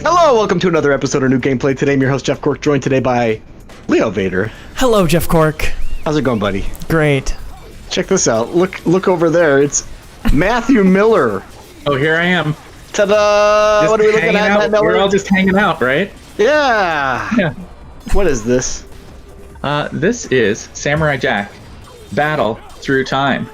Hello, welcome to another episode of New Gameplay. Today I'm your host, Jeff Cork, joined today by Leo Vader. Hello, Jeff Cork. How's it going, buddy? Great. Check this out. Look over there. It's Matthew Miller. Oh, here I am. Ta-da! Just What are we looking hanging at? out. Miller? We're all just hanging out, right? Yeah. Yeah. What is this? This is Samurai Jack, Battle Through Time.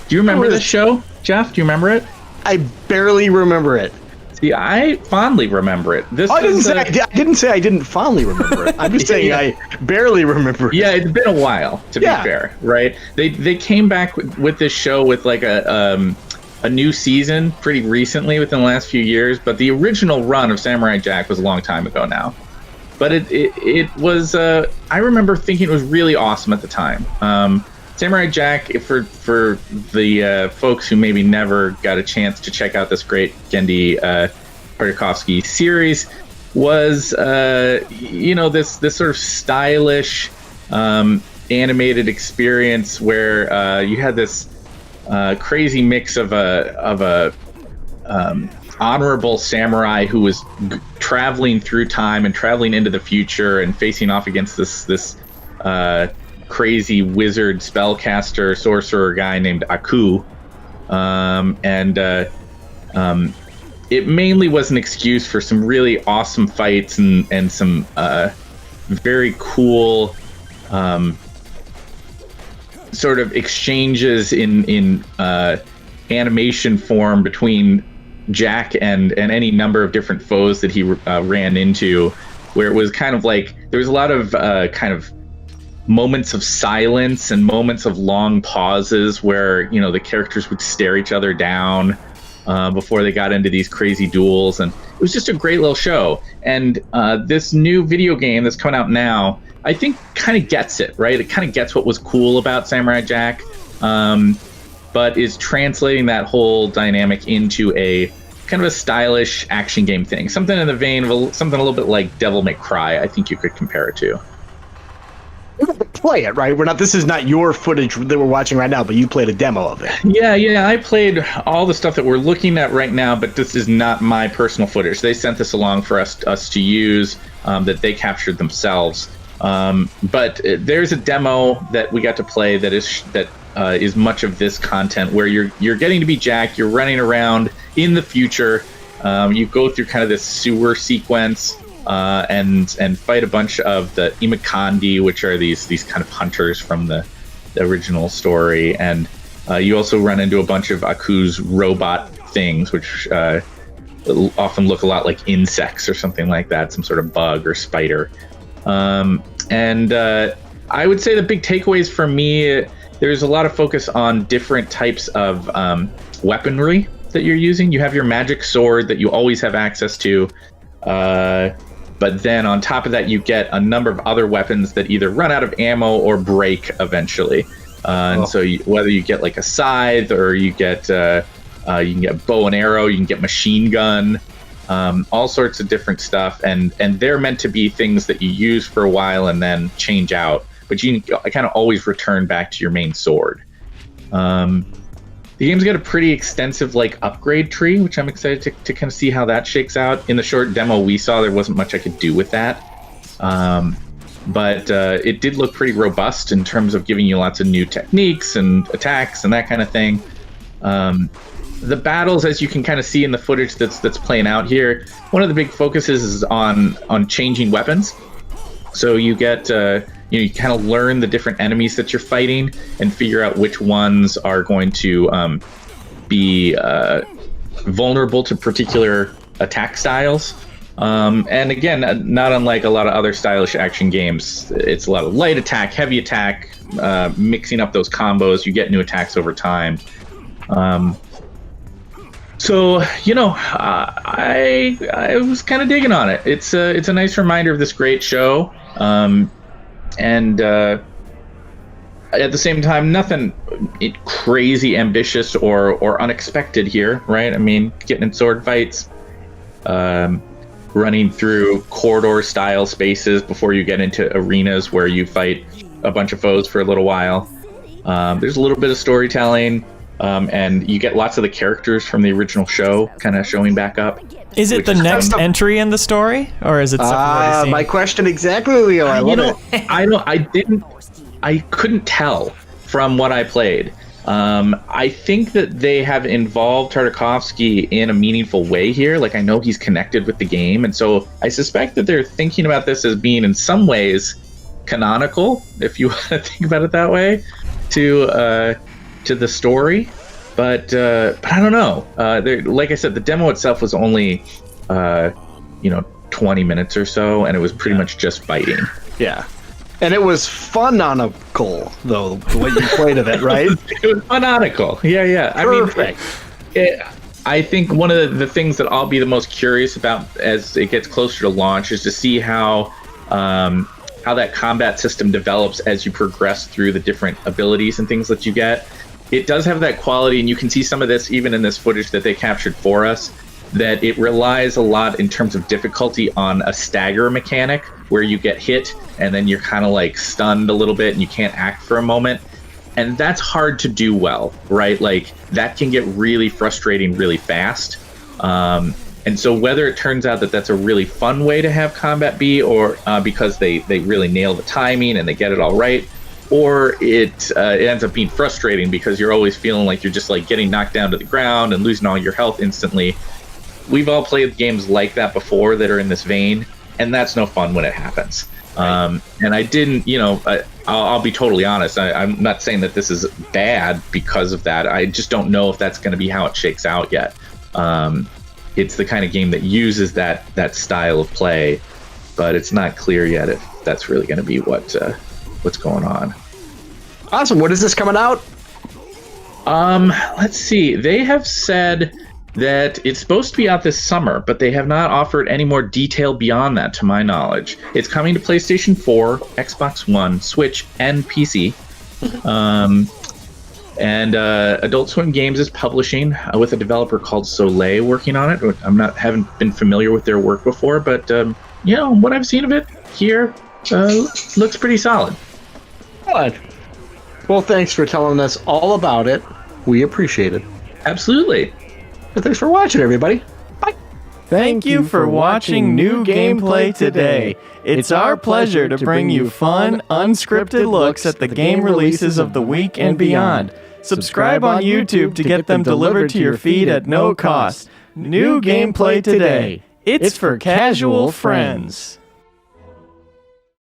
Do you remember What is- this show, Jeff? Do you remember it? I barely remember it. See, I fondly remember it. This I didn't was, say I didn't say I didn't fondly remember it. I'm just saying Yeah. I barely remember it. Yeah, it's been a while, to be fair, right? They came back with this show with like a new season pretty recently, within the last few years. But the original run of Samurai Jack was a long time ago now. But it was I remember thinking it was really awesome at the time. Samurai Jack, for the folks who maybe never got a chance to check out this great Genndy Tartakovsky series, was this sort of stylish animated experience where you had this crazy mix of a honorable samurai who was traveling through time and traveling into the future and facing off against this crazy wizard spellcaster sorcerer guy named Aku, it mainly was an excuse for some really awesome fights and some very cool sort of exchanges in animation form between Jack and any number of different foes that he ran into, where it was kind of like there was a lot of kind of moments of silence and moments of long pauses where the characters would stare each other down before they got into these crazy duels, and it was just a great little show. And this new video game that's coming out now, I think, kind of gets it right. It kind of gets what was cool about Samurai Jack, but is translating that whole dynamic into a kind of a stylish action game thing, something in the vein of something a little bit like Devil May Cry. I think you could compare it to. Play it, right? This is not your footage that we're watching right now, but you played a demo of it. Yeah, I played all the stuff that we're looking at right now, but this is not my personal footage. They sent this along for us to use, that they captured themselves. But there's a demo that we got to play that is much of this content, where you're getting to be Jack. You're running around in the future. You go through kind of this sewer sequence. And fight a bunch of the Imakandi, which are these kind of hunters from the original story, and you also run into a bunch of Aku's robot things, which often look a lot like insects or something like that, some sort of bug or spider. And I would say the big takeaways for me, there's a lot of focus on different types of weaponry that you're using. You have your magic sword that you always have access to. But then on top of that, you get a number of other weapons that either run out of ammo or break eventually. And so whether you get like a scythe, or you can get bow and arrow, you can get machine gun, all sorts of different stuff. And they're meant to be things that you use for a while and then change out. But you can kind of always return back to your main sword. The game's got a pretty extensive upgrade tree, which I'm excited to kind of see how that shakes out. In the short demo we saw, there wasn't much I could do with that. But it did look pretty robust in terms of giving you lots of new techniques and attacks and that kind of thing. The battles, as you can kind of see in the footage that's playing out here, one of the big focuses is on changing weapons. So you get you kind of learn the different enemies that you're fighting and figure out which ones are going to be vulnerable to particular attack styles. And again, not unlike a lot of other stylish action games, it's a lot of light attack, heavy attack, mixing up those combos. You get new attacks over time. So I was kind of digging on it. It's a nice reminder of this great show. And at the same time, nothing crazy ambitious or unexpected here, right? I mean, getting in sword fights, running through corridor-style spaces before you get into arenas where you fight a bunch of foes for a little while. There's a little bit of storytelling. and you get lots of the characters from the original show kind of showing back up. Is it the next entry in the story, or is it something already seen? My question exactly, Leo. I love it. I couldn't tell from what I played. I think that they have involved Tartakovsky in a meaningful way here. Like, I know he's connected with the game, and so I suspect that they're thinking about this as being in some ways canonical, if you want to think about it that way, to the story. But I don't know. Like I said, the demo itself was only 20 minutes or so, and it was pretty much just fighting. Yeah. And it was fun-onical, though, the way you played of it, right? It was fun-onical. Yeah. Perfect. I think one of the things that I'll be the most curious about as it gets closer to launch is to see how that combat system develops as you progress through the different abilities and things that you get. It does have that quality, and you can see some of this even in this footage that they captured for us, that it relies a lot in terms of difficulty on a stagger mechanic where you get hit and then you're kind of like stunned a little bit and you can't act for a moment. And that's hard to do well, right? Like, that can get really frustrating really fast. And so whether it turns out that that's a really fun way to have combat be, or because they really nail the timing and they get it all right, or it ends up being frustrating because you're always feeling like you're just like getting knocked down to the ground and losing all your health instantly. We've all played games like that before that are in this vein, and that's no fun when it happens. Right. And I didn't, I'll be totally honest. I'm not saying that this is bad because of that. I just don't know if that's going to be how it shakes out yet. It's the kind of game that uses that style of play, but it's not clear yet if that's really going to be what's going on. Awesome. What is this coming out? Let's see. They have said that it's supposed to be out this summer, but they have not offered any more detail beyond that, to my knowledge. It's coming to PlayStation 4, Xbox One, Switch, and PC. And Adult Swim Games is publishing with a developer called Soleil working on it. Haven't been familiar with their work before, but what I've seen of it here looks pretty solid. Good. Well, thanks for telling us all about it. We appreciate it. Absolutely. And thanks for watching, everybody. Bye. Thank you for watching New Gameplay Today. It's our pleasure to bring you fun, unscripted looks at the game releases of the week and beyond. Subscribe on YouTube to get them delivered to your feed at no cost. New Gameplay Today. It's for casual friends.